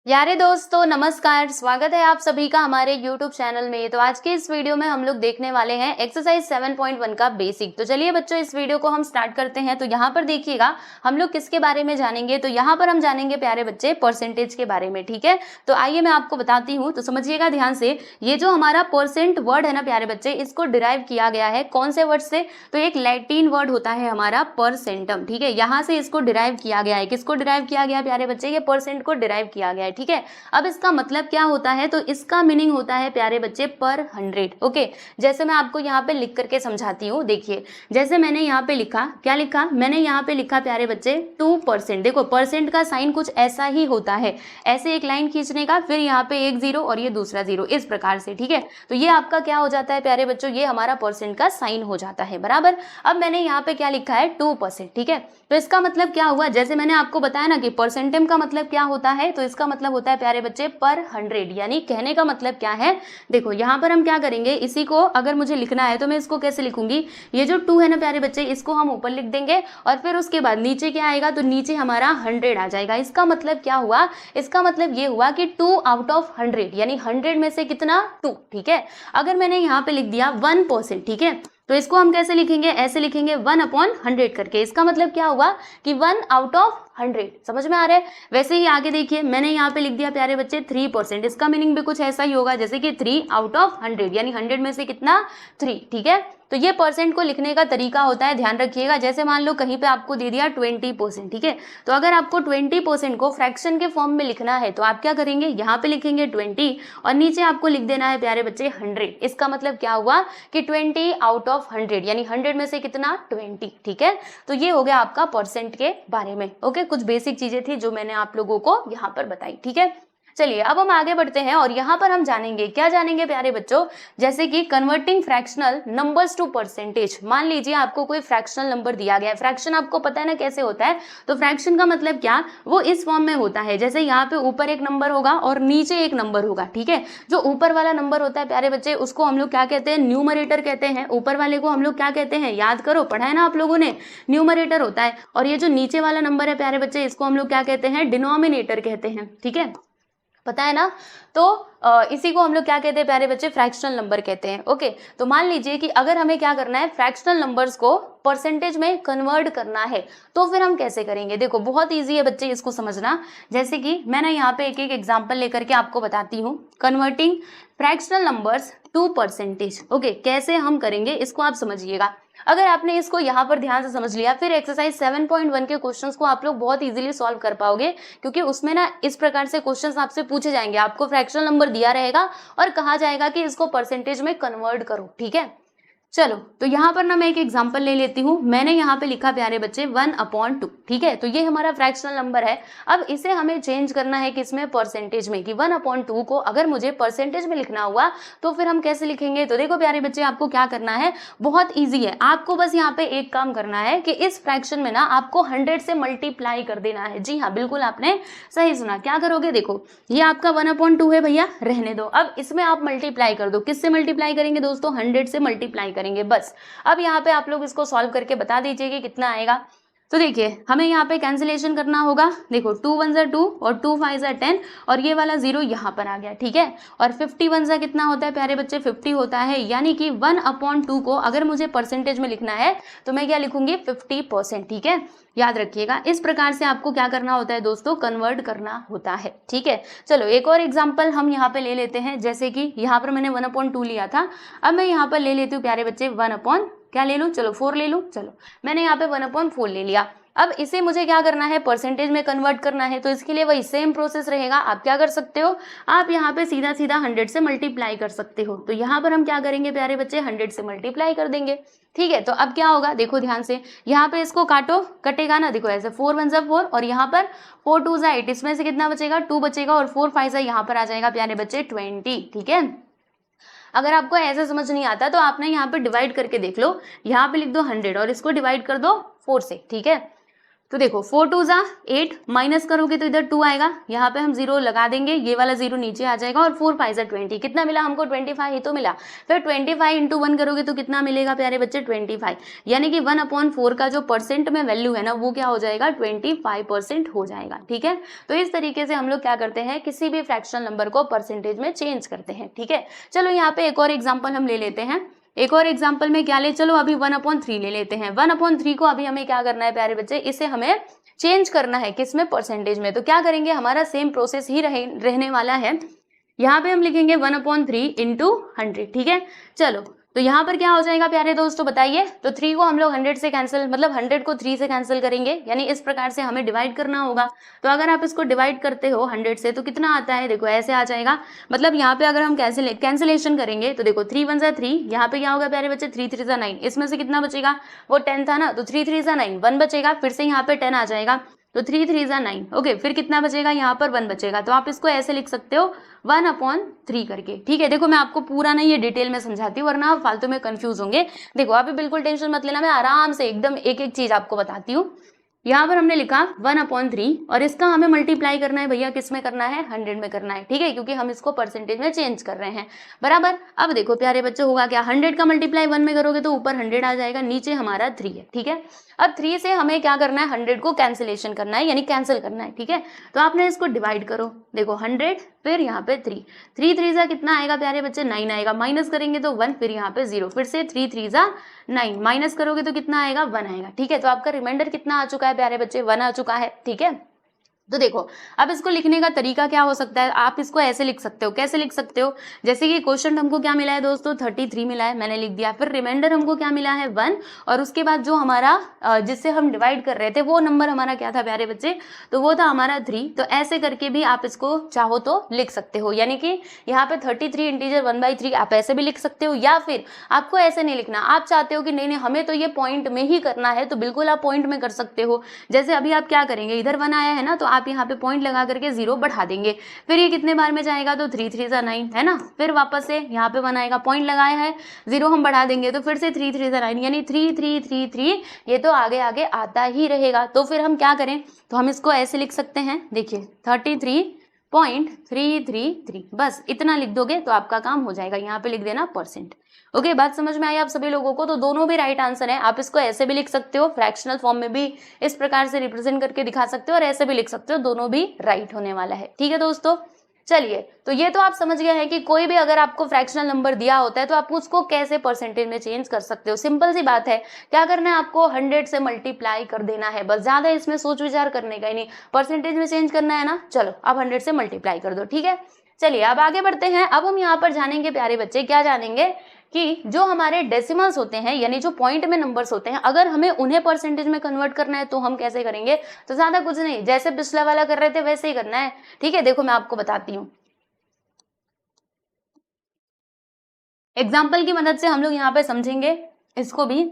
प्यारे दोस्तों नमस्कार, स्वागत है आप सभी का हमारे YouTube चैनल में। तो आज के इस वीडियो में हम लोग देखने वाले हैं एक्सरसाइज 7.1 का बेसिक। तो चलिए बच्चों इस वीडियो को हम स्टार्ट करते हैं। तो यहाँ पर देखिएगा हम लोग किसके बारे में जानेंगे, तो यहाँ पर हम जानेंगे प्यारे बच्चे परसेंटेज के बारे में। ठीक है, तो आइए मैं आपको बताती हूँ। तो समझिएगा ध्यान से, ये जो हमारा परसेंट वर्ड है ना प्यारे बच्चे, इसको डिराइव किया गया है कौन से वर्ड से, तो एक लैटिन वर्ड होता है हमारा परसेंटम। ठीक है, यहाँ से इसको डिराइव किया गया है। किसको डिराइव किया गया प्यारे बच्चे, ये परसेंट को डिराइव किया गया है। ठीक है, अब इसका मतलब क्या होता है, तो इसका मीनिंग होता है प्यारे बच्चे पर 100। ओके, जैसे मैं आपको यहाँ पे लिख करके समझाती हूँ। देखिए जैसे मैंने यहाँ पे लिखा, क्या लिखा मैंने यहाँ पे लिखा प्यारे बच्चे 2%। देखो परसेंट का साइन कुछ ऐसा ही होता है, ऐसे एक लाइन खींचने का, फिर यहाँ पे एक जीरो और ये दूसरा जीरो, इस प्रकार से। ठीक है, तो ये आपका क्या हो जाता है प्यारे बच्चों, ये हमारा परसेंट का साइन हो जाता है बराबर। अब मैंने यहाँ पे क्या लिखा है 2%। ठीक है, तो इसका मतलब क्या हुआ, जैसे मैंने आपको बताया ना कि परसेंटम का मतलब क्या होता है, तो इसका मतलब होता है प्यारे बच्चे पर 100। यानी कहने का मतलब क्या है, देखो यहाँ पर हम क्या करेंगे, इसी को अगर मुझे लिखना है तो मैं इसको कैसे लिखूंगी, ये जो 2 है ना प्यारे बच्चे, इसको हम ऊपर लिख देंगे और फिर उसके बाद नीचे क्या आएगा, तो नीचे हमारा 100 आ जाएगा। इसका मतलब क्या हुआ, इसका मतलब ये हुआ कि 2 आउट ऑफ 100, यानी 100 में से कितना 2। ठीक है, अगर मैंने यहाँ पे लिख दिया 1%, ठीक है, तो इसको हम कैसे लिखेंगे, ऐसे लिखेंगे 1/100 करके। इसका मतलब क्या हुआ कि 1 आउट ऑफ 100। समझ में आ रहा है। वैसे ही आगे देखिए, मैंने यहाँ पे लिख दिया प्यारे बच्चे 3%। इसका मीनिंग भी कुछ ऐसा ही होगा जैसे कि 3 आउट ऑफ 100, यानी 100 में से कितना 3। ठीक है, तो ये परसेंट को लिखने का तरीका होता है, ध्यान रखिएगा। जैसे मान लो कहीं पे आपको दे दिया 20%, ठीक है, तो अगर आपको 20% को फ्रैक्शन के फॉर्म में लिखना है तो आप क्या करेंगे, यहाँ पे लिखेंगे 20 और नीचे आपको लिख देना है प्यारे बच्चे 100। इसका मतलब क्या हुआ कि 20 आउट ऑफ 100, यानी 100 में से कितना 20। ठीक है, तो ये हो गया आपका परसेंट के बारे में। ओके, कुछ बेसिक चीजें थी जो मैंने आप लोगों को यहाँ पर बताई। ठीक है, चलिए अब हम आगे बढ़ते हैं और यहाँ पर हम जानेंगे, क्या जानेंगे प्यारे बच्चों, जैसे कि converting fractional numbers to percentage. मान लीजिए आपको कोई फ्रैक्शनल नंबर दिया गया है, फ्रैक्शन आपको पता है ना कैसे होता है, तो फ्रैक्शन का मतलब क्या, वो इस फॉर्म में होता है, जैसे यहाँ पे ऊपर एक नंबर होगा और नीचे एक नंबर होगा। ठीक है, जो ऊपर वाला नंबर होता है प्यारे बच्चे, उसको हम लोग क्या कहते हैं, न्यूमरेटर कहते हैं। ऊपर वाले को हम लोग क्या कहते हैं, याद करो, पढ़ा है ना आप लोगों ने, न्यूमरेटर होता है। और ये जो नीचे वाला नंबर है प्यारे बच्चे, इसको हम लोग क्या कहते हैं, डिनोमिनेटर कहते हैं। ठीक है, पता है ना, तो इसी को हम लोग क्या कहते हैं प्यारे बच्चे, फ्रैक्शनल नंबर कहते हैं। ओके, तो मान लीजिए कि अगर हमें क्या करना है, फ्रैक्शनल नंबर्स को परसेंटेज में कन्वर्ट करना है, तो फिर हम कैसे करेंगे। देखो बहुत इजी है बच्चे इसको समझना। जैसे कि मैंने यहाँ पे एक एक एग्जांपल लेकर के आपको बताती हूँ, converting fractional numbers to percentage. Okay, कैसे हम करेंगे इसको आप समझिएगा। अगर आपने इसको यहाँ पर ध्यान से समझ लिया, फिर एक्सरसाइज 7.1 के क्वेश्चंस को आप लोग बहुत इजीली सॉल्व कर पाओगे, क्योंकि उसमें ना इस प्रकार से क्वेश्चंस आपसे पूछे जाएंगे। आपको फ्रैक्शनल नंबर दिया रहेगा और कहा जाएगा कि इसको परसेंटेज में कन्वर्ट करो। ठीक है, चलो तो यहाँ पर ना मैं एक एग्जांपल ले लेती हूँ। मैंने यहाँ पे लिखा प्यारे बच्चे 1/2। ठीक है, तो ये हमारा फ्रैक्शनल नंबर है। अब इसे हमें चेंज करना है किसमें, परसेंटेज में, कि 1/2 को अगर मुझे परसेंटेज में लिखना हुआ तो फिर हम कैसे लिखेंगे। तो देखो प्यारे बच्चे, आपको क्या करना है, बहुत ईजी है। आपको बस यहाँ पे एक काम करना है कि इस फ्रैक्शन में ना आपको 100 से मल्टीप्लाई कर देना है। जी हाँ, बिल्कुल आपने सही सुना। क्या करोगे, देखो ये आपका 1/2 है भैया, रहने दो। अब इसमें आप मल्टीप्लाई कर दो। किससे मल्टीप्लाई करेंगे दोस्तों, 100 से मल्टीप्लाई करेंगे बस। अब यहाँ पे आप लोग इसको सॉल्व करके बता दीजिए कि कितना आएगा। तो देखिए हमें यहाँ पे कैंसिलेशन करना होगा। देखो 2 1 जा 2 और 2 5 जा 10 और ये वाला 0 यहाँ पर आ गया। ठीक है, और 51 जा कितना होता है प्यारे बच्चे, 50 होता है। यानी कि 1/2 को अगर मुझे परसेंटेज में लिखना है तो मैं क्या लिखूंगी, 50%। ठीक है, याद रखिएगा, इस प्रकार से आपको क्या करना होता है दोस्तों, कन्वर्ट करना होता है। ठीक है, चलो एक और एग्जाम्पल हम यहाँ पे ले लेते हैं। जैसे कि यहाँ पर मैंने 1/2 लिया था, अब मैं यहाँ पर ले लेती हूँ प्यारे बच्चे 1 क्या ले लूँ, चलो 4 ले लूँ। चलो मैंने यहाँ पे 1/4 ले लिया। अब इसे मुझे क्या करना है, परसेंटेज में कन्वर्ट करना है, तो इसके लिए वही सेम प्रोसेस रहेगा। आप क्या कर सकते हो, आप यहाँ पे सीधा सीधा 100 से मल्टीप्लाई कर सकते हो। तो यहाँ पर हम क्या करेंगे प्यारे बच्चे, 100 से मल्टीप्लाई कर देंगे। ठीक है, तो अब क्या होगा, देखो ध्यान से, यहाँ पे इसको काटो, कटेगा ना, देखो ऐसे 4 1 जा 4 और यहाँ पर 4 2 जा 8, इसमें से कितना बचेगा, 2 बचेगा और 4 5 जा यहाँ पर आ जाएगा प्यारे बच्चे 20। ठीक है, अगर आपको ऐसे समझ नहीं आता तो आपने यहाँ पे डिवाइड करके देख लो। यहाँ पे लिख दो 100 और इसको डिवाइड कर दो 4 से। ठीक है, तो देखो 4 2 जा 8, माइनस करोगे तो इधर 2 आएगा, यहाँ पे हम 0 लगा देंगे, ये वाला 0 नीचे आ जाएगा, और 4 5 जा 20, कितना मिला हमको 25 ही तो मिला। फिर 25 इंटू 1 करोगे तो कितना मिलेगा प्यारे बच्चे 25, यानी कि 1/4 का जो परसेंट में वैल्यू है ना वो क्या हो जाएगा 25% हो जाएगा। ठीक है, तो इस तरीके से हम लोग क्या करते हैं, किसी भी फ्रैक्शनल नंबर को परसेंटेज में चेंज करते हैं। ठीक है, चलो यहाँ पे एक और एग्जाम्पल हम ले लेते हैं। एक और एग्जाम्पल में क्या ले, चलो अभी 1/3 ले लेते हैं। 1/3 को अभी हमें क्या करना है प्यारे बच्चे, इसे हमें चेंज करना है किस में, परसेंटेज में। तो क्या करेंगे, हमारा सेम प्रोसेस ही रहने वाला है। यहाँ पे हम लिखेंगे 1/3 इंटू 100। ठीक है, चलो तो यहाँ पर क्या हो जाएगा प्यारे दोस्तों बताइए, तो 3 को हम लोग 100 से कैंसिल, मतलब 100 को 3 से कैंसिल करेंगे, यानी इस प्रकार से हमें डिवाइड करना होगा। तो अगर आप इसको डिवाइड करते हो 100 से तो कितना आता है, देखो ऐसे आ जाएगा। मतलब यहाँ पे अगर हम कैंसिलेशन करेंगे तो देखो 3 1 जा 3, यहाँ पे क्या होगा प्यारे बच्चे 3 3 जा 9, इसमें से कितना बचेगा, वो 10 था ना, तो 3 3 जा 9, 1 बचेगा, फिर से यहाँ पे 10 आ जाएगा, तो 3 3 जा 9। ओके, फिर कितना बचेगा, यहाँ पर 1 बचेगा। तो आप इसको ऐसे लिख सकते हो 1/3 करके। ठीक है, देखो मैं आपको पूरा नहीं ये डिटेल में समझाती हूँ, वरना आप फालतू में कंफ्यूज होंगे। देखो अभी बिल्कुल टेंशन मत लेना, मैं आराम से एकदम एक एक चीज आपको बताती हूँ। यहाँ पर हमने लिखा 1/3 और इसका हमें मल्टीप्लाई करना है भैया, किस में करना है, 100 में करना है। ठीक है, क्योंकि हम इसको परसेंटेज में चेंज कर रहे हैं, बराबर। अब देखो प्यारे बच्चे होगा क्या, 100 का मल्टीप्लाई 1 में करोगे तो ऊपर 100 आ जाएगा, नीचे हमारा 3 है। ठीक है, अब 3 से हमें क्या करना है, 100 को कैंसिलेशन करना है, यानी कैंसिल करना है। ठीक है, तो आपने इसको डिवाइड करो, देखो 100 फिर यहाँ पे 3 3 3 जा कितना आएगा प्यारे बच्चे 9 आएगा, माइनस करेंगे तो 1, फिर यहाँ पे 0, फिर से 3 3 जा 9, माइनस करोगे तो कितना आएगा 1 आएगा। ठीक है, तो आपका रिमाइंडर कितना आ चुका है प्यारे बच्चे, 1 आ चुका है। ठीक है, तो देखो अब इसको लिखने का तरीका क्या हो सकता है, आप इसको ऐसे लिख सकते हो। कैसे लिख सकते हो, जैसे कि क्वेश्चन हमको क्या मिला है दोस्तों 33 मिला है, मैंने लिख दिया, फिर रिमाइंडर हमको क्या मिला है 1, और उसके बाद जो हमारा जिससे हम डिवाइड कर रहे थे वो नंबर हमारा क्या था प्यारे बच्चे, तो वो था हमारा 3। तो ऐसे करके भी आप इसको चाहो तो लिख सकते हो, यानी कि यहाँ पे 33 इंटीजर 1/3 आप ऐसे भी लिख सकते हो, या फिर आपको ऐसे नहीं लिखना, आप चाहते हो कि नहीं नहीं हमें तो ये पॉइंट में ही करना है, तो बिल्कुल आप पॉइंट में कर सकते हो। जैसे अभी आप क्या करेंगे, इधर 1 आया है ना, तो आप यहाँ पे पॉइंट लगा करके 0 बढ़ा देंगे, फिर ये कितने बार में जाएगा, तो 3 3 जा 9 है ना, फिर वापस से यहाँ पे 1 आएगा, पॉइंट लगाया है 0 हम बढ़ा देंगे, तो फिर से 3 3 जा 9, यानी 3 3 3 3 ये तो आगे आगे आता ही रहेगा। तो फिर हम क्या करें, तो हम इसको ऐसे लिख सकते हैं, देखिए 33.333, बस इतना लिख दोगे तो आपका काम हो जाएगा। यहाँ पे लिख देना परसेंट। ओके, बात समझ में आई आप सभी लोगों को, तो दोनों भी राइट आंसर है। आप इसको ऐसे भी लिख सकते हो, फ्रैक्शनल फॉर्म में भी इस प्रकार से रिप्रेजेंट करके दिखा सकते हो, और ऐसे भी लिख सकते हो, दोनों भी राइट होने वाला है। ठीक है दोस्तों, चलिए तो ये तो आप समझ गए हैं कि कोई भी अगर आपको फ्रैक्शनल नंबर दिया होता है तो आप उसको कैसे परसेंटेज में चेंज कर सकते हो। सिंपल सी बात है, क्या करना है आपको 100 से मल्टीप्लाई कर देना है, बस, ज्यादा इसमें सोच विचार करने का ही नहीं, परसेंटेज में चेंज करना है ना, चलो अब 100 से मल्टीप्लाई कर दो। ठीक है, चलिए अब आगे बढ़ते हैं। अब हम यहाँ पर जानेंगे प्यारे बच्चे, क्या जानेंगे कि जो हमारे डेसिमल्स होते हैं, यानी जो पॉइंट में नंबर्स होते हैं, अगर हमें उन्हें परसेंटेज में कन्वर्ट करना है तो हम कैसे करेंगे। तो ज्यादा कुछ नहीं, जैसे पिछला वाला कर रहे थे वैसे ही करना है। ठीक है, देखो मैं आपको बताती हूँ, एग्जाम्पल की मदद से हम लोग यहाँ पे समझेंगे इसको भी।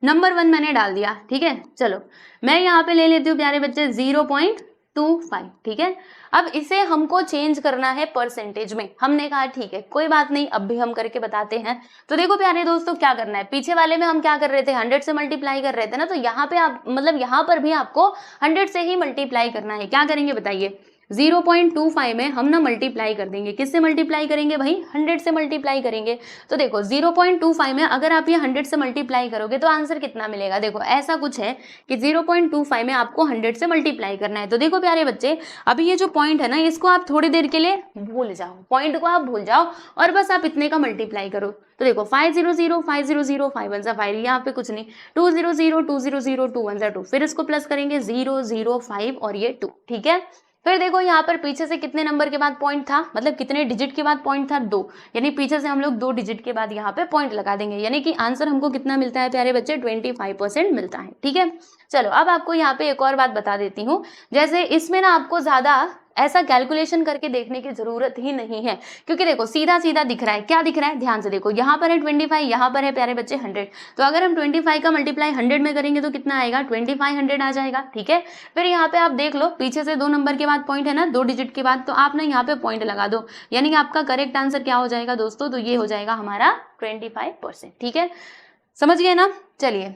नंबर 1 मैंने डाल दिया, ठीक है, चलो मैं यहाँ पे ले लेती हूँ प्यारे बच्चे 0.25। ठीक है, अब इसे हमको चेंज करना है परसेंटेज में। हमने कहा ठीक है कोई बात नहीं, अब भी हम करके बताते हैं। तो देखो प्यारे दोस्तों क्या करना है, पीछे वाले में हम क्या कर रहे थे, 100 से मल्टीप्लाई कर रहे थे ना, तो यहाँ पे आप मतलब यहाँ पर भी आपको 100 से ही मल्टीप्लाई करना है। क्या करेंगे बताइए, 0.25 में हम ना मल्टीप्लाई कर देंगे, किससे मल्टीप्लाई करेंगे भाई, 100 से मल्टीप्लाई करेंगे। तो देखो 0.25 में अगर आप ये 100 से मल्टीप्लाई करोगे तो आंसर कितना मिलेगा, देखो ऐसा कुछ है कि 0.25 में आपको 100 से मल्टीप्लाई करना है। तो देखो प्यारे बच्चे, अभी ये जो पॉइंट है ना, इसको आप थोड़ी देर के लिए भूल जाओ, पॉइंट को आप भूल जाओ और बस आप इतने का मल्टीप्लाई करो। तो देखो 500 500 5 1 5, यहाँ पे कुछ नहीं, 200 200 2 1 2, फिर इसको प्लस करेंगे 0 0 5 और ये 2। ठीक है, फिर देखो यहाँ पर पीछे से कितने नंबर के बाद पॉइंट था, मतलब कितने डिजिट के बाद पॉइंट था, 2, यानी पीछे से हम लोग 2 डिजिट के बाद यहाँ पे पॉइंट लगा देंगे, यानी कि आंसर हमको कितना मिलता है प्यारे बच्चे, 25% मिलता है। ठीक है, चलो अब आपको यहाँ पे एक और बात बता देती हूँ, जैसे इसमें ना आपको ज्यादा ऐसा कैलकुलेशन करके देखने की जरूरत ही नहीं है, क्योंकि देखो सीधा सीधा दिख रहा है। क्या दिख रहा है, ध्यान से देखो, यहाँ पर है 25, यहाँ पर है प्यारे बच्चे 100। तो अगर हम 25 का मल्टीप्लाई 100 में करेंगे तो कितना आएगा, 2500 आ जाएगा। ठीक है, फिर यहाँ पे आप देख लो पीछे से 2 नंबर के बाद पॉइंट है ना, 2 डिजिट के बाद, तो आप ना यहाँ पे पॉइंट लगा दो, यानी कि आपका करेक्ट आंसर क्या हो जाएगा दोस्तों, तो ये हो जाएगा हमारा 25%। ठीक है, समझ गए ना। चलिए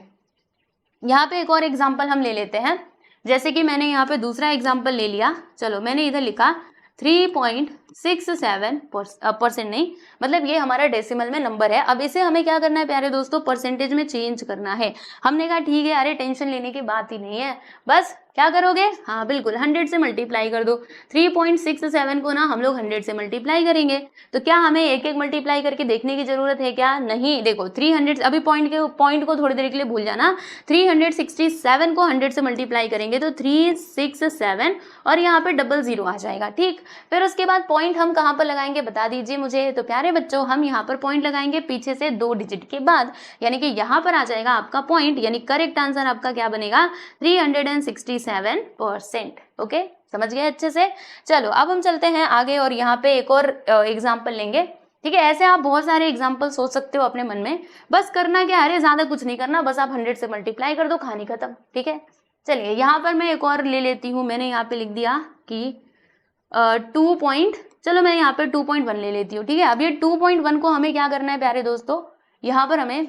यहाँ पे एक और एग्जाम्पल हम ले लेते हैं, जैसे कि मैंने यहाँ पे दूसरा एग्जाम्पल ले लिया। चलो मैंने इधर लिखा 3.67% नहीं, मतलब ये हमारा डेसिमल में नंबर है। अब इसे हमें क्या करना है प्यारे दोस्तों, परसेंटेज में चेंज करना है। हमने कहा ठीक है, अरे टेंशन लेने की बात ही नहीं है, बस क्या करोगे, हाँ बिल्कुल 100 से मल्टीप्लाई कर दो। 3.67 को ना हम लोग 100 से मल्टीप्लाई करेंगे, तो क्या हमें एक एक मल्टीप्लाई करके देखने की जरूरत है क्या, नहीं। देखो 300, अभी पॉइंट को थोड़ी देर के लिए भूल जाना, 367 को 100 से मल्टीप्लाई करेंगे तो 367 और यहाँ पे 00 आ जाएगा, ठीक। फिर उसके बाद पॉइंट हम कहाँ पर लगाएंगे बता दीजिए मुझे। तो प्यारे बच्चों हम यहाँ पर पॉइंट लगाएंगे पीछे से 2 डिजिट के बाद, यानी कि यहाँ पर आ जाएगा आपका पॉइंट, यानी करेक्ट आंसर आपका क्या बनेगा 367%। ओके, समझ गए अच्छे से। चलो अब हम चलते हैं आगे और यहाँ पे एक और एग्जाम्पल लेंगे, ठीक है। ऐसे आप बहुत सारे एग्जाम्पल सोच सकते हो अपने मन में, बस करना क्या है, ज्यादा कुछ नहीं करना, बस आप 100 से मल्टीप्लाई कर दो, कहानी खत्म, ठीक है। चलिए यहाँ पर मैं एक और ले लेती हूँ, मैंने यहाँ पे लिख दिया कि 2 पॉइंट, चलो मैं यहाँ पे 2.1 ले लेती हूँ, ठीक है। अब ये 2.1 को हमें क्या करना है प्यारे दोस्तों, यहाँ पर हमें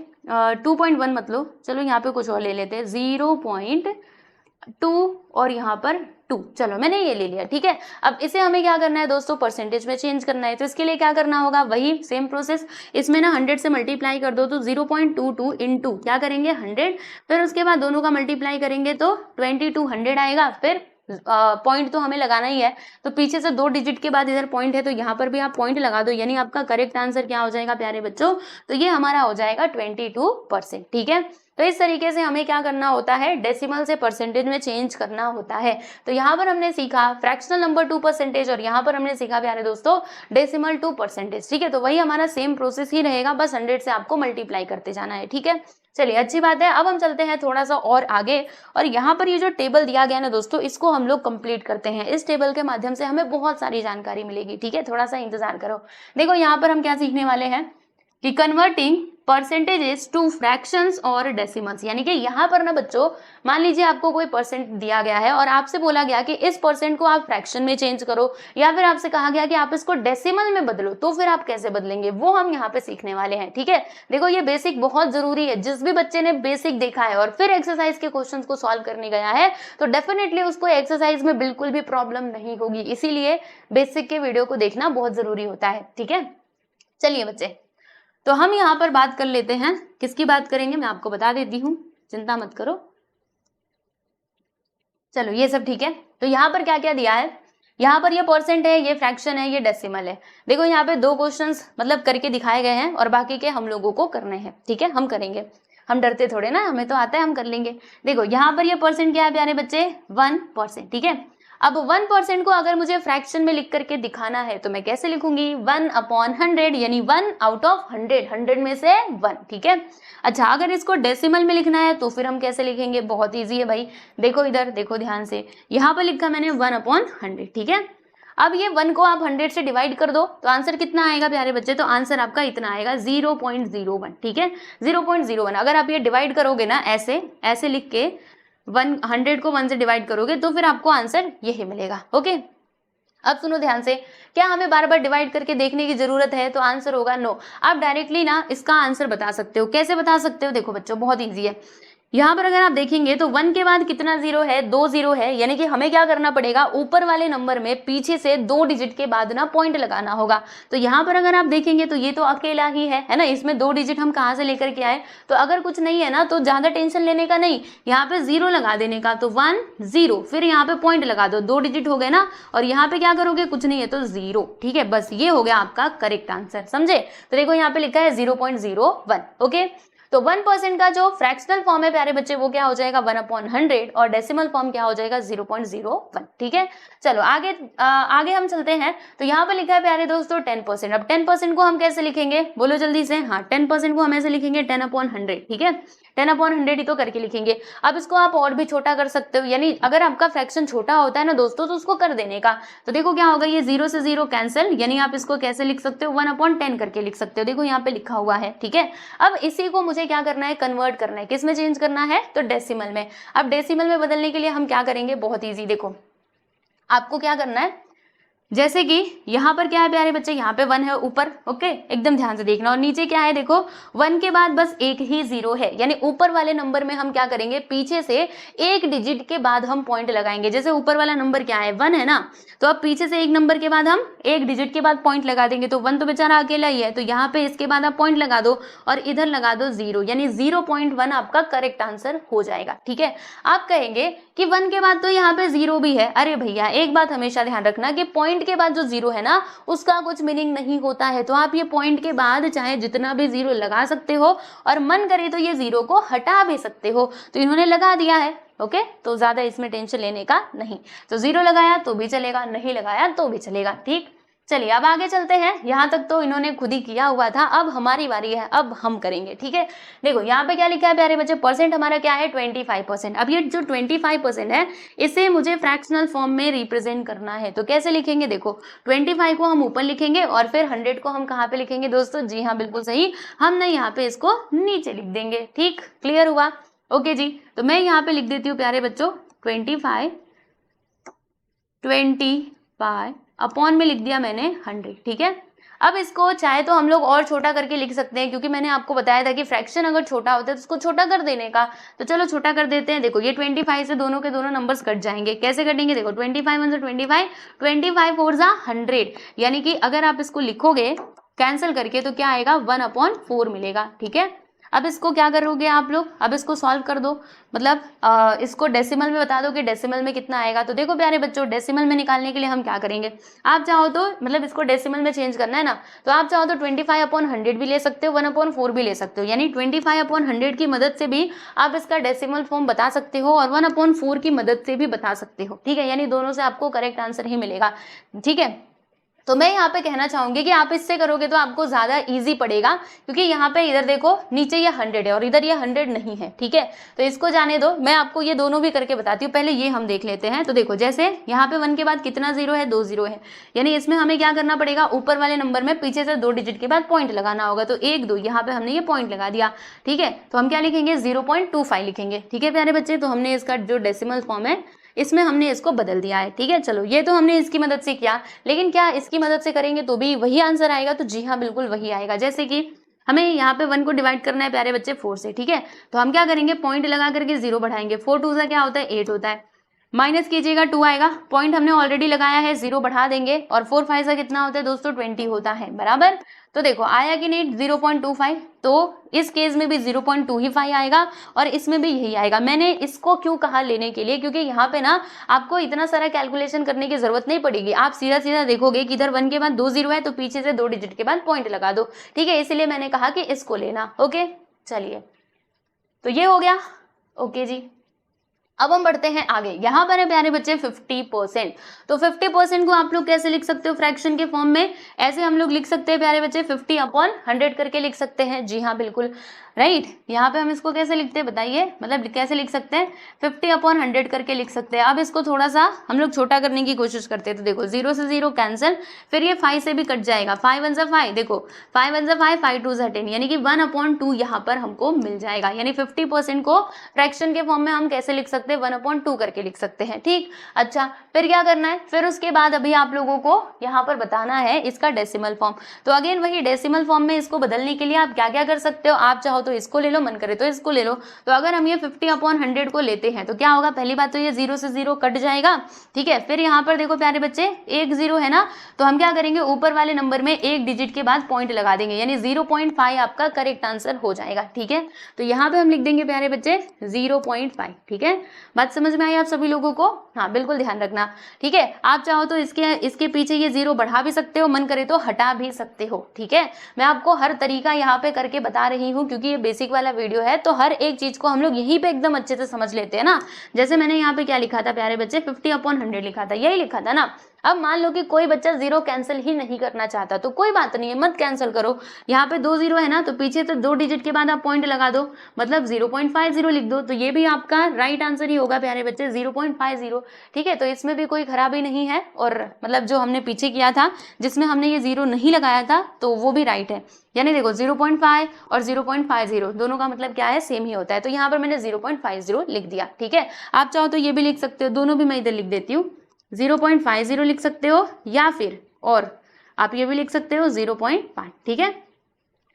2.1 मतलब, चलो यहाँ पे कुछ और ले लेते हैं 0.2 और यहाँ पर 2, चलो मैंने ये ले लिया, ठीक है। अब इसे हमें क्या करना है दोस्तों, परसेंटेज में चेंज करना है। तो इसके लिए क्या करना होगा, वही सेम प्रोसेस, इसमें ना 100 से मल्टीप्लाई कर दो तो 0.22 इंटू क्या करेंगे 100, फिर उसके बाद दोनों का मल्टीप्लाई करेंगे तो 2200 आएगा। फिर पॉइंट तो हमें लगाना ही है, तो पीछे से 2 डिजिट के बाद इधर पॉइंट है तो यहाँ पर भी आप पॉइंट लगा दो, यानी आपका करेक्ट आंसर क्या हो जाएगा प्यारे बच्चों, तो ये हमारा हो जाएगा 22%, ठीक है। तो इस तरीके से हमें क्या करना होता है, डेसिमल से परसेंटेज में चेंज करना होता है। तो यहाँ पर हमने सीखा फ्रैक्शनल नंबर टू परसेंटेज और यहाँ पर हमने सीखा प्यारे दोस्तों डेसिमल टू परसेंटेज, ठीक है। तो वही हमारा सेम प्रोसेस ही रहेगा, बस 100 से आपको मल्टीप्लाई करते जाना है, ठीक है। चलिए अच्छी बात है। अब हम चलते हैं थोड़ा सा और आगे और यहाँ पर ये जो टेबल दिया गया ना दोस्तों, इसको हम लोग कंप्लीट करते हैं। इस टेबल के माध्यम से हमें बहुत सारी जानकारी मिलेगी, ठीक है, थोड़ा सा इंतजार करो। देखो यहाँ पर हम क्या सीखने वाले हैं कि कन्वर्टिंग परसेंटेजेस टू फ्रैक्शंस और डेसिमल्स, यानी कि यहाँ पर ना बच्चों मान लीजिए आपको कोई परसेंट दिया गया है और आपसे बोला गया कि इस परसेंट को आप फ्रैक्शन में चेंज करो, या फिर आपसे कहा गया कि आप इसको डेसिमल में बदलो, तो फिर आप कैसे बदलेंगे वो हम यहाँ पे सीखने वाले हैं, ठीक है। देखो ये बेसिक बहुत जरूरी है, जिस भी बच्चे ने बेसिक देखा है और फिर एक्सरसाइज के क्वेश्चन को सॉल्व करने गया है तो डेफिनेटली उसको एक्सरसाइज में बिल्कुल भी प्रॉब्लम नहीं होगी, इसीलिए बेसिक के वीडियो को देखना बहुत जरूरी होता है, ठीक है। चलिए बच्चे, तो हम यहाँ पर बात कर लेते हैं, किसकी बात करेंगे मैं आपको बता देती हूँ, चिंता मत करो। चलो ये सब ठीक है। तो यहाँ पर क्या क्या दिया है, यहाँ पर ये परसेंट है, ये फ्रैक्शन है, ये डेसिमल है। देखो यहाँ पे 2 क्वेश्चंस मतलब करके दिखाए गए हैं और बाकी के हम लोगों को करने हैं, ठीक है, हम करेंगे, हम डरते थोड़े ना, हमें तो आता है, हम कर लेंगे। देखो यहाँ पर ये परसेंट क्या है प्यारे बच्चे 1%, ठीक है। अब 1% को अगर मुझे फ्रैक्शन में लिख करके दिखाना है तो मैं कैसे लिखूंगी 1/100, यानी 1 आउट ऑफ 100 में से 1, ठीक है। अच्छा अगर इसको डेसिमल में लिखना है तो फिर हम कैसे लिखेंगे, बहुत इजी है भाई। देखो इधर देखो ध्यान से, यहाँ पर लिखा मैंने 1/100, ठीक है। अब ये 1 को आप 100 से डिवाइड कर दो तो आंसर कितना आएगा प्यारे बच्चे, तो आंसर आपका इतना आएगा 0.01, ठीक है, 0.01। अगर आप ये डिवाइड करोगे ना ऐसे ऐसे लिख के 100 को 1 से डिवाइड करोगे तो फिर आपको आंसर यही मिलेगा, ओके। अब सुनो ध्यान से, क्या हमें बार बार डिवाइड करके देखने की जरूरत है, तो आंसर होगा नो। आप डायरेक्टली ना इसका आंसर बता सकते हो, कैसे बता सकते हो, देखो बच्चों बहुत इजी है। यहाँ पर अगर आप देखेंगे तो 1 के बाद कितना 0 है, 2 0 है, यानी कि हमें क्या करना पड़ेगा, ऊपर वाले नंबर में पीछे से 2 डिजिट के बाद ना पॉइंट लगाना होगा। तो यहाँ पर अगर आप देखेंगे तो ये तो अकेला ही है ना, इसमें 2 डिजिट हम कहाँ से लेकर के आए, तो अगर कुछ नहीं है ना तो ज्यादा टेंशन लेने का नहीं, यहाँ पे 0 लगा देने का, तो 1 0, फिर यहाँ पे पॉइंट लगा दो, 2 डिजिट हो गए ना, और यहाँ पे क्या करोगे, कुछ नहीं है तो 0, ठीक है। बस ये हो गया आपका करेक्ट आंसर, समझे। तो देखो यहाँ पे लिखा है 0.01, ओके। तो 1% का जो फ्रैक्शनल फॉर्म है प्यारे बच्चे वो क्या हो जाएगा 1/100 और डेसिमल फॉर्म क्या हो जाएगा 0.01, ठीक है। चलो आगे हम चलते हैं। तो यहाँ पर लिखा है प्यारे दोस्तों 10%। अब 10% को हम कैसे लिखेंगे, बोलो जल्दी से, हाँ 10% को हम ऐसे लिखेंगे 10/100, ठीक है, 10/100 ही तो करके लिखेंगे। अब इसको आप और भी छोटा कर सकते हो, यानी अगर आपका फ्रैक्शन छोटा होता है ना दोस्तों तो उसको कर देने का, तो देखो क्या होगा, ये 0 से 0 कैंसिल, यानी आप इसको कैसे लिख सकते हो 1/10 करके लिख सकते हो, देखो यहाँ पे लिखा हुआ है, ठीक है। अब इसी को मुझे क्या करना है, कन्वर्ट करना है, किस में चेंज करना है, तो डेसिमल में। अब डेसिमल में बदलने के लिए हम क्या करेंगे, बहुत ईजी, देखो आपको क्या करना है, जैसे कि यहाँ पर क्या है प्यारे बच्चे, यहाँ पे 1 है ऊपर, ओके, एकदम ध्यान से देखना। और नीचे क्या है देखो, 1 के बाद बस एक ही 0 है, यानी ऊपर वाले नंबर में हम क्या करेंगे, पीछे से एक डिजिट के बाद हम पॉइंट लगाएंगे। जैसे ऊपर वाला नंबर क्या है 1 है ना, तो अब पीछे से एक नंबर के बाद हम एक डिजिट के बाद पॉइंट लगा देंगे। तो 1 तो बेचारा अकेला ही है, तो यहाँ पे इसके बाद आप पॉइंट लगा दो और इधर लगा दो 0, यानी 0.1 आपका करेक्ट आंसर हो जाएगा। ठीक है, आप कहेंगे कि 1 के बाद तो यहाँ पे 0 भी है। अरे भैया एक बात हमेशा ध्यान रखना कि पॉइंट के बाद जो 0 है ना, उसका कुछ मीनिंग नहीं होता है। तो आप ये पॉइंट के बाद चाहे जितना भी 0 लगा सकते हो और मन करे तो ये 0 को हटा भी सकते हो। तो इन्होंने लगा दिया है, ओके, तो ज्यादा इसमें टेंशन लेने का नहीं। तो 0 लगाया तो भी चलेगा, नहीं लगाया तो भी चलेगा। ठीक, चलिए अब आगे चलते हैं। यहाँ तक तो इन्होंने खुद ही किया हुआ था, अब हमारी बारी है, अब हम करेंगे। ठीक है, देखो यहाँ पे क्या लिखा है प्यारे बच्चे, परसेंट हमारा क्या है 25%। अब ये जो 25% है इसे मुझे फ्रैक्शनल फॉर्म में रिप्रेजेंट करना है। तो कैसे लिखेंगे, देखो 25 को हम ऊपर लिखेंगे और फिर 100 को हम कहाँ पे लिखेंगे दोस्तों, जी हाँ बिल्कुल सही, हमने यहाँ पे इसको नीचे लिख देंगे। ठीक, क्लियर हुआ, ओके जी। तो मैं यहाँ पे लिख देती हूँ प्यारे बच्चों 25 अपॉन में लिख दिया मैंने 100। ठीक है, अब इसको चाहे तो हम लोग और छोटा करके लिख सकते हैं, क्योंकि मैंने आपको बताया था कि फ्रैक्शन अगर छोटा होता है तो उसको छोटा कर देने का। तो चलो छोटा कर देते हैं। देखो ये 25 से दोनों के दोनों नंबर्स कट जाएंगे। कैसे कटेंगे, देखो 25 1 25, 25 4 100, यानी कि अगर आप इसको लिखोगे कैंसिल करके तो क्या आएगा 1/4 मिलेगा। ठीक है, अब इसको क्या करोगे आप लोग, अब इसको सॉल्व कर दो, मतलब इसको डेसिमल में बता दो कि डेसिमल में कितना आएगा। तो देखो प्यारे बच्चों, डेसिमल में निकालने के लिए हम क्या करेंगे, आप चाहो तो मतलब इसको डेसिमल में चेंज करना है ना, तो आप चाहो तो 25/100 भी ले सकते हो, 1/4 भी ले सकते हो, यानी 25/100 की मदद से भी आप इसका डेसिमल फॉर्म बता सकते हो और 1/4 की मदद से भी बता सकते हो। ठीक है, यानी दोनों से आपको करेक्ट आंसर ही मिलेगा। ठीक है, तो मैं यहाँ पे कहना चाहूंगी कि आप इससे करोगे तो आपको ज्यादा इजी पड़ेगा, क्योंकि यहाँ पे इधर देखो नीचे ये 100 है और इधर ये 100 नहीं है। ठीक है, तो इसको जाने दो, मैं आपको ये दोनों भी करके बताती हूँ। पहले ये हम देख लेते हैं। तो देखो जैसे यहाँ पे 1 के बाद कितना 0 है, 2 0 है, यानी इसमें हमें क्या करना पड़ेगा, ऊपर वाले नंबर में पीछे से 2 डिजिट के बाद पॉइंट लगाना होगा। तो 1 2 यहाँ पे हमने ये पॉइंट लगा दिया। ठीक है, तो हम क्या लिखेंगे 0.25 लिखेंगे। ठीक है प्यारे बच्चे, तो हमने इसका जो डेसिमल फॉर्म है इसमें हमने इसको बदल दिया है। ठीक है, चलो ये तो हमने इसकी मदद से किया, लेकिन क्या इसकी मदद से करेंगे तो भी वही आंसर आएगा, तो जी हाँ बिल्कुल वही आएगा। जैसे कि हमें यहाँ पे 1 को डिवाइड करना है प्यारे बच्चे 4 से। ठीक है, तो हम क्या करेंगे, पॉइंट लगा करके 0 बढ़ाएंगे। 4 2 क्या होता है 8 होता है, माइनस कीजिएगा 2 आएगा, पॉइंट हमने ऑलरेडी लगाया है, 0 बढ़ा देंगे और 4 5 कितना होता है दोस्तों 20 होता है, बराबर। तो देखो आया कि नहीं 0.25, तो इस केस में भी 0.25 आएगा और इसमें भी यही आएगा। मैंने इसको क्यों कहा लेने के लिए, क्योंकि यहाँ पे ना आपको इतना सारा कैलकुलेशन करने की जरूरत नहीं पड़ेगी। आप सीधा सीधा देखोगे कि इधर 1 के बाद 2 0 है तो पीछे से 2 डिजिट के बाद पॉइंट लगा दो। ठीक है, इसलिए मैंने कहा कि इसको लेना। ओके, चलिए तो ये हो गया। ओके जी, अब हम बढ़ते हैं आगे। यहाँ पर है प्यारे बच्चे 50%। तो 50% को आप लोग कैसे लिख सकते हो फ्रैक्शन के फॉर्म में, ऐसे हम लोग लिख सकते हैं प्यारे बच्चे 50/100 करके लिख सकते हैं। जी हाँ बिल्कुल राइट, यहाँ पे हम इसको कैसे लिखते हैं बताइए, मतलब कैसे लिख सकते हैं 50/100 करके लिख सकते हैं। अब इसको थोड़ा सा हम लोग छोटा करने की कोशिश करते हैं। तो देखो 0 से 0 कैंसिल, फिर ये 5 से भी कट जाएगा, 5 1 5, देखो 5 1 5, 5 2 10, यानी कि 1/2 यहाँ पर हमको मिल जाएगा। यानी 50% को फ्रैक्शन के फॉर्म में हम कैसे लिख सकते हैं 1/2 करके लिख सकते हैं। ठीक, अच्छा फिर क्या करना है, फिर उसके बाद अभी आप लोगों को यहाँ पर बताना है इसका डेसिमल फॉर्म। तो अगेन वही डेसिमल फॉर्म में इसको बदलने के लिए आप क्या क्या कर सकते हो, आप चाहो तो इसको ले लो, मन करे तो इसको ले लो। तो अगर हम ये 50/100 को लेते हैं तो क्या होगा, पहली बात तो ये 0 से 0 कट जाएगा। ठीक है, फिर यहाँ पर देखो प्यारे बच्चे 1 0 है ना, तो हम क्या करेंगे ऊपर वाले नंबर में एक डिजिट के बाद पॉइंट लगा देंगे, यानी 0.5 आपका करेक्ट आंसर हो जाएगा। ठीक है, तो यहाँ पे हम लिख देंगे प्यारे बच्चे 0.5। ठीक है, बात समझ में आई आप सभी लोगों को, हाँ बिल्कुल ध्यान रखना। ठीक है, आप चाहो तो इसके पीछे ये 0 बढ़ा भी सकते हो, मन करे तो हटा भी सकते हो। ठीक है, मैं आपको हर तरीका यहाँ पे करके बता रही हूँ, क्योंकि ये बेसिक वाला वीडियो है तो हर एक चीज को हम लोग यहीं पे एकदम अच्छे से समझ लेते हैं ना। जैसे मैंने यहाँ पे क्या लिखा था प्यारे बच्चे 50/100 लिखा था, यही लिखा था ना। अब मान लो कि कोई बच्चा 0 कैंसिल ही नहीं करना चाहता, तो कोई बात नहीं है, मत कैंसिल करो। यहाँ पे 2 0 है ना, तो पीछे तो 2 डिजिट के बाद आप पॉइंट लगा दो, मतलब 0.50 लिख दो, तो ये भी आपका राइट आंसर ही होगा प्यारे बच्चे 0.50। ठीक है, तो इसमें भी कोई खराबी नहीं है, और मतलब जो हमने पीछे किया था जिसमें हमने ये 0 नहीं लगाया था तो वो भी राइट है। यानी देखो 0.5 और 0.50 दोनों का मतलब क्या है, सेम ही होता है। तो यहाँ पर मैंने 0.50 लिख दिया। ठीक है, आप चाहो तो ये भी लिख सकते हो, दोनों भी मैं इधर लिख देती हूँ 0.50 लिख सकते हो, या फिर और आप ये भी लिख सकते हो 0.5। ठीक है,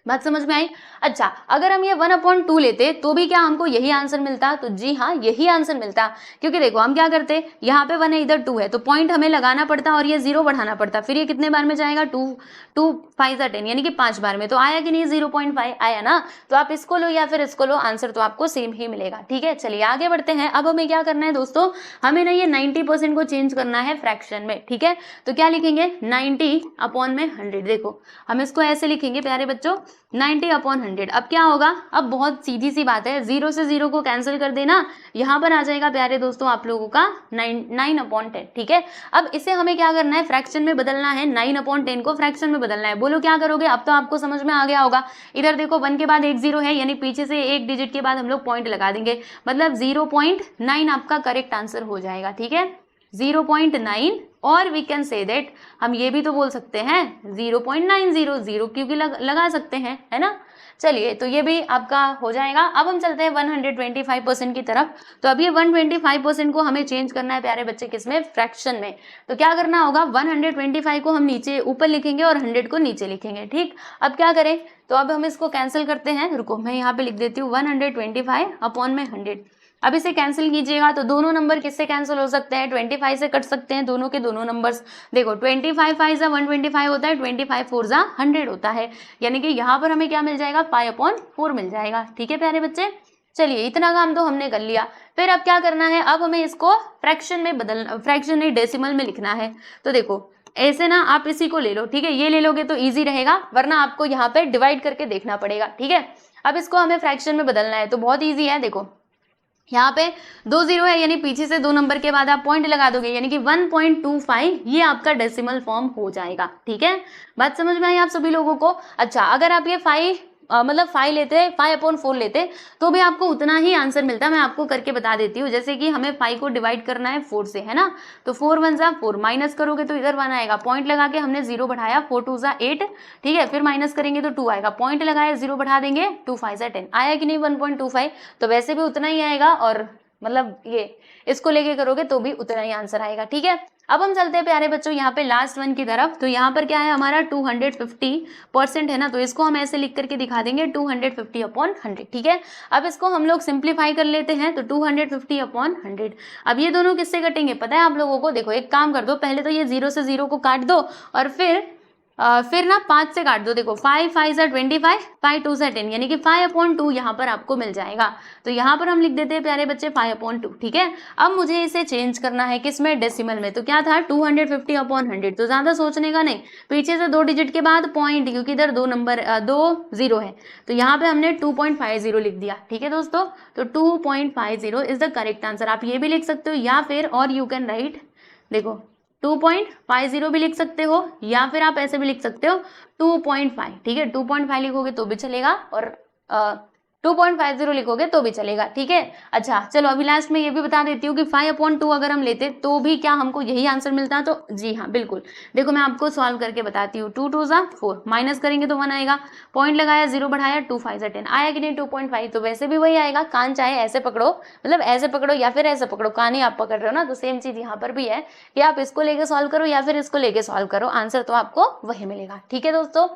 बात समझ में आई। अच्छा, अगर हम ये 1/2 लेते तो भी क्या हमको यही आंसर मिलता? तो जी हाँ, यही आंसर मिलता, क्योंकि देखो हम क्या करते, यहाँ पे 1 है, इधर 2 है, तो पॉइंट हमें लगाना पड़ता और ये 0 बढ़ाना पड़ता। फिर ये कितने बार में जाएगा? 2 5 10, यानी कि 5 बार में। तो आया कि नहीं? 0.5 आया ना। तो आप इसको लो या फिर इसको लो, आंसर तो आपको सेम ही मिलेगा। ठीक है, चलिए आगे बढ़ते हैं। अब हमें क्या करना है दोस्तों, हमें ना ये 90% को चेंज करना है फ्रैक्शन में। ठीक है, तो क्या लिखेंगे? 90/100। देखो हम इसको ऐसे लिखेंगे प्यारे बच्चों, 90/100। अब क्या होगा? अब बहुत सीधी सी बात है, 0 से 0 को कैंसिल कर देना, यहाँ पर आ जाएगा प्यारे दोस्तों आप लोगों का 9/10। ठीक है, अब इसे हमें क्या करना है? फ्रैक्शन में बदलना है। 9/10 को फ्रैक्शन में बदलना है। बोलो क्या करोगे? अब तो आपको समझ में आ गया होगा। इधर देखो 1 के बाद एक 0 है, यानी पीछे से एक डिजिट के बाद हम लोग पॉइंट लगा देंगे, मतलब 0.9 आपका करेक्ट आंसर हो जाएगा। ठीक है, 0.9, और वी कैन से दैट, हम ये भी तो बोल सकते हैं 0.900, क्योंकि लगा सकते हैं, है ना। चलिए, तो ये भी आपका हो जाएगा। अब हम चलते हैं 125% की तरफ। तो अब ये 125% को हमें चेंज करना है प्यारे बच्चे, किसमें? फ्रैक्शन में। तो क्या करना होगा? 125 को हम नीचे ऊपर लिखेंगे और 100 को नीचे लिखेंगे। ठीक, अब क्या करें? तो अब हम इसको कैंसिल करते हैं। रुको, मैं यहाँ पे लिख देती हूँ 125/100। अब इसे कैंसिल कीजिएगा तो दोनों नंबर किससे कैंसिल हो सकते हैं? 25 से कट सकते हैं, दोनों के दोनों नंबर्स। देखो 25 5 जा 125 होता है, 25 4 जा 100 होता है, यानी कि यहाँ पर हमें क्या मिल जाएगा? 5/4 मिल जाएगा। ठीक है प्यारे बच्चे, चलिए इतना काम तो हमने कर लिया। फिर अब क्या करना है? अब हमें इसको फ्रैक्शन में फ्रैक्शन नहीं, डेसिमल में लिखना है। तो देखो ऐसे ना, आप इसी को ले लो। ठीक है, ये ले लोगे तो ईजी रहेगा, वरना आपको यहाँ पे डिवाइड करके देखना पड़ेगा। ठीक है, अब इसको हमें फ्रैक्शन में बदलना है, तो बहुत ईजी है। देखो यहाँ पे 2 0 है, यानी पीछे से 2 नंबर के बाद आप पॉइंट लगा दोगे, यानी कि 1.25 ये आपका डेसिमल फॉर्म हो जाएगा। ठीक है, बात समझ में आई आप सभी लोगों को? अच्छा, अगर आप ये 5 लेते, 5/4 लेते, तो भी आपको उतना ही आंसर मिलता। मैं आपको करके बता देती हूँ। जैसे कि हमें 5 को डिवाइड करना है 4 से, है ना, तो 4 1 जा 4, माइनस करोगे तो इधर 1 आएगा, पॉइंट लगा के हमने 0 बढ़ाया, 4 2 जा 8। ठीक है, फिर माइनस करेंगे तो 2 आएगा, पॉइंट लगाया, 0 बढ़ा देंगे, 2 5 जा 10 आया कि नहीं? 1.25, तो वैसे भी उतना ही आएगा, और मतलब ये इसको लेके करोगे तो भी उतना ही आंसर आएगा। ठीक है, अब हम चलते हैं प्यारे बच्चों यहाँ पे लास्ट वन की तरफ। तो यहाँ पर क्या है हमारा? 250% है ना, तो इसको हम ऐसे लिख करके दिखा देंगे 250/100। ठीक है, अब इसको हम लोग सिंप्लीफाई कर लेते हैं, तो 250/100। अब ये दोनों किससे कटेंगे पता है आप लोगों को? देखो एक काम कर दो, पहले तो ये 0 से 0 को काट दो, और फिर ना 5 से काट दो। देखो 5 5 जा 25, 5 2 जा 10, यानी कि 5/2 यहाँ पर आपको मिल जाएगा। तो यहाँ पर हम लिख देते हैं प्यारे बच्चे 5/2। ठीक है, अब मुझे इसे चेंज करना है किसमें? डेसिमल में। तो क्या था? 250/100। तो ज्यादा सोचने का नहीं, पीछे से 2 डिजिट के बाद पॉइंट, क्योंकि इधर 2 0 है, तो यहाँ पे हमने 2.50 लिख दिया। ठीक है दोस्तों, तो 2.50 इज द करेक्ट आंसर। आप ये भी लिख सकते हो, या फिर और यू कैन राइट, देखो 2.50 भी लिख सकते हो, या फिर आप ऐसे भी लिख सकते हो 2.5। ठीक है, 2.5 लिखोगे तो भी चलेगा, और 2.50 लिखोगे तो भी चलेगा। ठीक है, अच्छा चलो अभी लास्ट में ये भी बता देती हूँ कि 5/2 अगर हम लेते तो भी क्या हमको यही आंसर मिलता? तो जी हाँ बिल्कुल, देखो मैं आपको सॉल्व करके बताती हूँ। 2 2 जा 4, माइनस करेंगे तो 1 आएगा, पॉइंट लगाया, 0 बढ़ाया, 2 5 जा 10 आया कि नहीं? 2.5, तो वैसे भी वही आएगा। कान चाहे ऐसे पकड़ो, मतलब ऐसे पकड़ो या फिर ऐसे पकड़ो, कान ही आप पकड़ रहे हो ना, तो सेम चीज यहाँ पर भी है कि आप इसको लेके सॉल्व करो या फिर इसको लेके सॉल्व करो, आंसर तो आपको वही मिलेगा। ठीक है दोस्तों,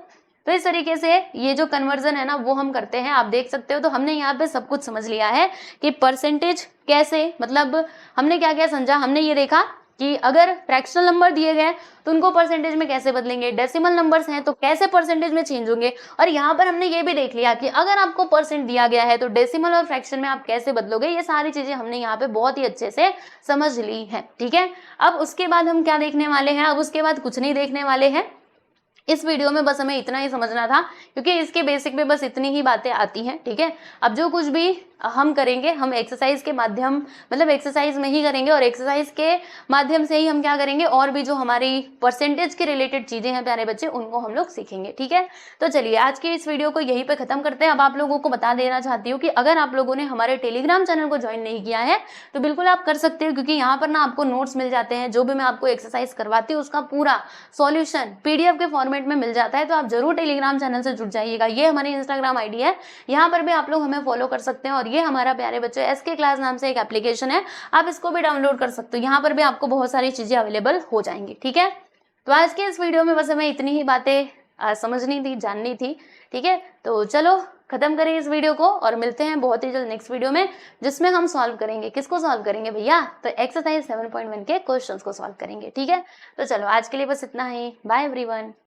तो इस तरीके से ये जो कन्वर्जन है ना वो हम करते हैं, आप देख सकते हो। तो हमने यहाँ पे सब कुछ समझ लिया है कि परसेंटेज कैसे, मतलब हमने क्या क्या समझा। हमने ये देखा कि अगर फ्रैक्शनल नंबर दिए गए तो उनको परसेंटेज में कैसे बदलेंगे, डेसिमल नंबर्स हैं तो कैसे परसेंटेज में चेंज होंगे, और यहाँ पर हमने ये भी देख लिया कि अगर आपको परसेंट दिया गया है तो डेसिमल और फ्रैक्शन में आप कैसे बदलोगे। ये सारी चीजें हमने यहाँ पे बहुत ही अच्छे से समझ ली है। ठीक है, अब उसके बाद हम क्या देखने वाले हैं? अब उसके बाद कुछ नहीं देखने वाले हैं इस वीडियो में, बस हमें इतना ही समझना था, क्योंकि इसके बेसिक में बस इतनी ही बातें आती हैं। ठीक है, अब जो कुछ भी हम करेंगे हम एक्सरसाइज के माध्यम, मतलब एक्सरसाइज में ही करेंगे, और एक्सरसाइज के माध्यम से ही हम क्या करेंगे, और भी जो हमारी परसेंटेज के रिलेटेड चीजें हैं प्यारे बच्चे, उनको हम लोग सीखेंगे। ठीक है, तो चलिए आज की इस वीडियो को यहीं पे खत्म करते हैं। अब आप लोगों को बता देना चाहती हूँ कि अगर आप लोगों ने हमारे टेलीग्राम चैनल को ज्वाइन नहीं किया है तो बिल्कुल आप कर सकते हो, क्योंकि यहाँ पर ना आपको नोट्स मिल जाते हैं, जो भी मैं आपको एक्सरसाइज करवाती हूँ उसका पूरा सॉल्यूशन PDF के फॉर्मेट में मिल जाता है। तो आप जरूर टेलीग्राम चैनल से जुड़ जाइएगा। ये हमारी इंस्टाग्राम ID है, यहाँ पर भी आप लोग हमें फॉलो कर सकते हैं, और और ये हमारा प्यारे बच्चों SK क्लास नाम से एक एप्लीकेशन है, आप इसको भी डाउनलोड कर सकते हो। यहाँ पर भी आपको बहुत सारी चीजें अवेलेबल हो जाएंगी। ठीक है, तो आज के इस वीडियो में बस हमें इतनी ही बातें समझनी थी, जाननी थी। ठीक है, तो चलो खत्म करें इस वीडियो को और मिलते हैं बहुत ही जल्द नेक्स्ट वीडियो में, जिसमें हम सॉल्व करेंगे, किसको सॉल्व करेंगे भैया, तो एक्सरसाइज 7.1 के क्वेश्चंस को सॉल्व करेंगे। ठीक है, तो चलो आज के लिए बस इतना ही। Bye everyone.